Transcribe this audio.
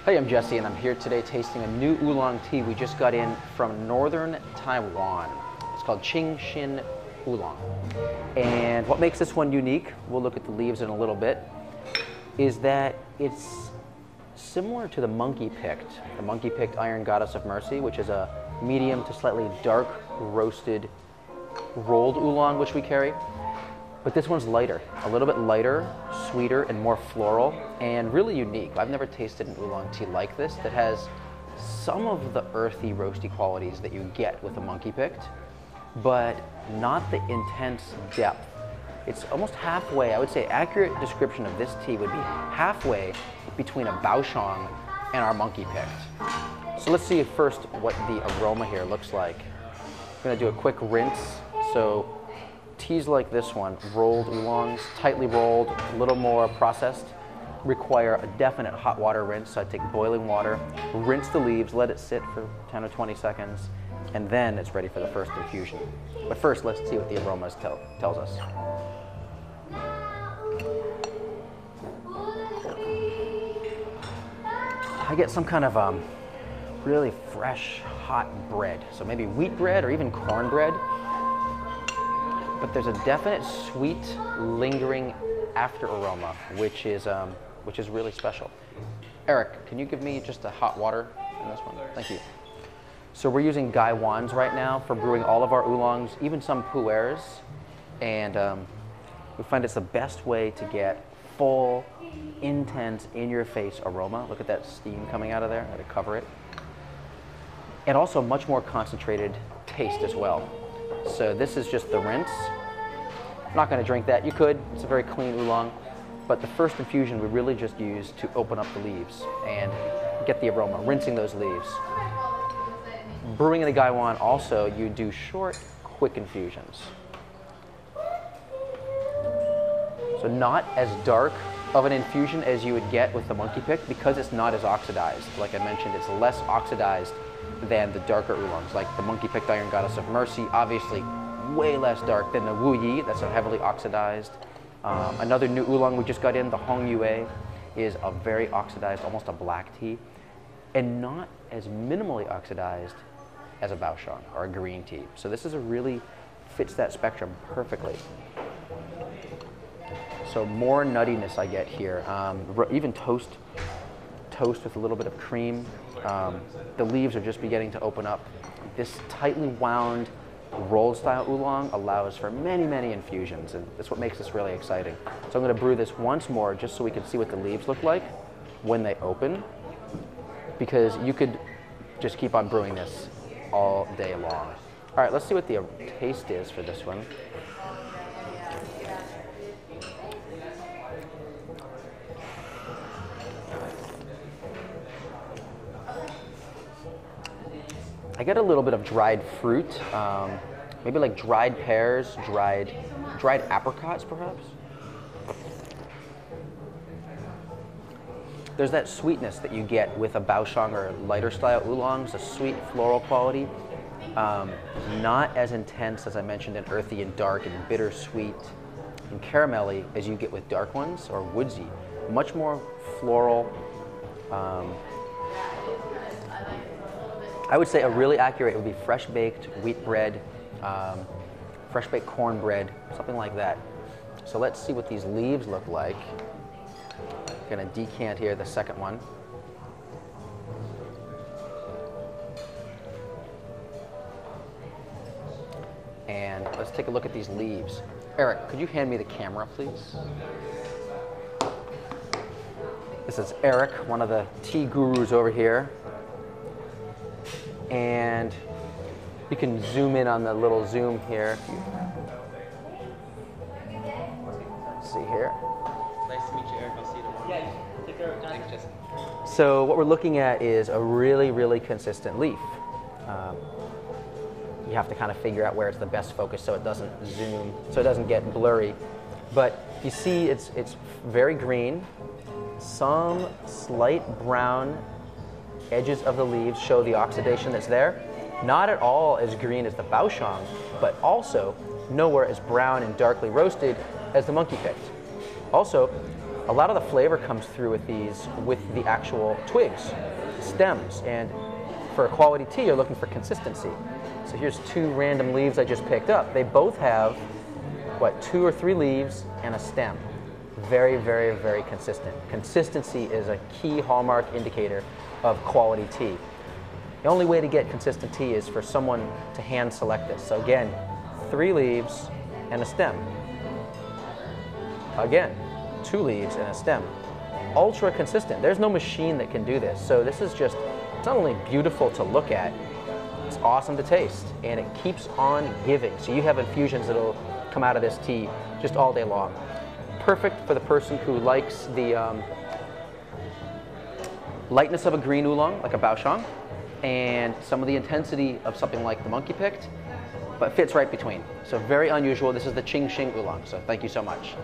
Hey, I'm Jesse, and I'm here today tasting a new oolong tea we just got in from northern Taiwan. It's called Qingxin Oolong. And what makes this one unique, we'll look at the leaves in a little bit, is that it's similar to the monkey-picked iron goddess of mercy, which is a medium to slightly dark roasted rolled oolong which we carry. But this one's lighter, a little bit lighter, sweeter, and more floral, and really unique. I've never tasted an oolong tea like this that has some of the earthy, roasty qualities that you get with a monkey-picked, but not the intense depth. It's almost halfway. I would say accurate description of this tea would be halfway between a baoshang and our monkey-picked. So let's see first what the aroma here looks like. I'm gonna do a quick rinse. So teas like this one, rolled oolongs, tightly rolled, a little more processed, require a definite hot water rinse. So I take boiling water, rinse the leaves, let it sit for 10 or 20 seconds, and then it's ready for the first infusion. But first, let's see what the aroma tells us. I get some kind of really fresh, hot bread. So maybe wheat bread or even cornbread. But there's a definite sweet, lingering after aroma, which is really special. Eric, can you give me just a hot water in this one? Thank you. So we're using gaiwans right now for brewing all of our oolongs, even some pu'ers, and we find it's the best way to get full, intense, in-your-face aroma. Look at that steam coming out of there to cover it. And also much more concentrated taste as well. So this is just the rinse. I'm not going to drink that. You could. It's a very clean oolong. But the first infusion we really just use to open up the leaves and get the aroma, rinsing those leaves. Brewing in the gaiwan also, you do short, quick infusions. So not as dark of an infusion as you would get with the monkey-pick because it's not as oxidized. Like I mentioned, it's less oxidized than the darker oolongs, like the monkey-picked iron goddess of mercy, obviously way less dark than the wu yi, that's so heavily oxidized. Another new oolong we just got in, the hong yue, is a very oxidized, almost a black tea, and not as minimally oxidized as a baoshang or a green tea. So this is really fits that spectrum perfectly. So more nuttiness I get here, even toast with a little bit of cream. The leaves are just beginning to open up. This tightly wound rolled style oolong allows for many, many infusions, and that's what makes this really exciting. So I'm going to brew this once more just so we can see what the leaves look like when they open, because you could just keep on brewing this all day long. All right, let's see what the taste is for this one. I get a little bit of dried fruit, maybe like dried pears, dried apricots perhaps. There's that sweetness that you get with a baoshang or lighter style oolongs, a sweet floral quality. Not as intense as I mentioned in earthy and dark and bittersweet and caramelly as you get with dark ones or woodsy. Much more floral. I would say a really accurate would be fresh baked wheat bread, fresh baked cornbread, something like that. So let's see what these leaves look like. I'm gonna decant here the second one. And let's take a look at these leaves. Eric, could you hand me the camera, please? This is Eric, one of the tea gurus over here. And you can zoom in on the little zoom here. Let's see here. Nice to meet you, Eric. I'll see you tomorrow. Yeah, take care. Thanks, Jesse. So what we're looking at is a really, really consistent leaf. You have to kind of figure out where it's the best focus so it doesn't zoom, so it doesn't get blurry. But you see it's very green. Some slight brown edges of the leaves show the oxidation that's there. Not at all as green as the baoshang, but also nowhere as brown and darkly roasted as the monkey-picked. Also, A lot of the flavor comes through with these, with the actual twigs, stems, and for a quality tea, you're looking for consistency. So here's 2 random leaves I just picked up. They both have, what, 2 or 3 leaves and a stem. Very, very, very consistent. Consistency is a key hallmark indicator of quality tea. The only way to get consistent tea is for someone to hand select this. So again, 3 leaves and a stem. Again, 2 leaves and a stem. Ultra consistent. There's no machine that can do this. So this is just, it's not only beautiful to look at, it's awesome to taste, and it keeps on giving. So you have infusions that'll come out of this tea just all day long. Perfect for the person who likes the lightness of a green oolong, like a baoshang, and some of the intensity of something like the monkey picked, but fits right between. So very unusual. This is the Qingxin Oolong. So thank you so much.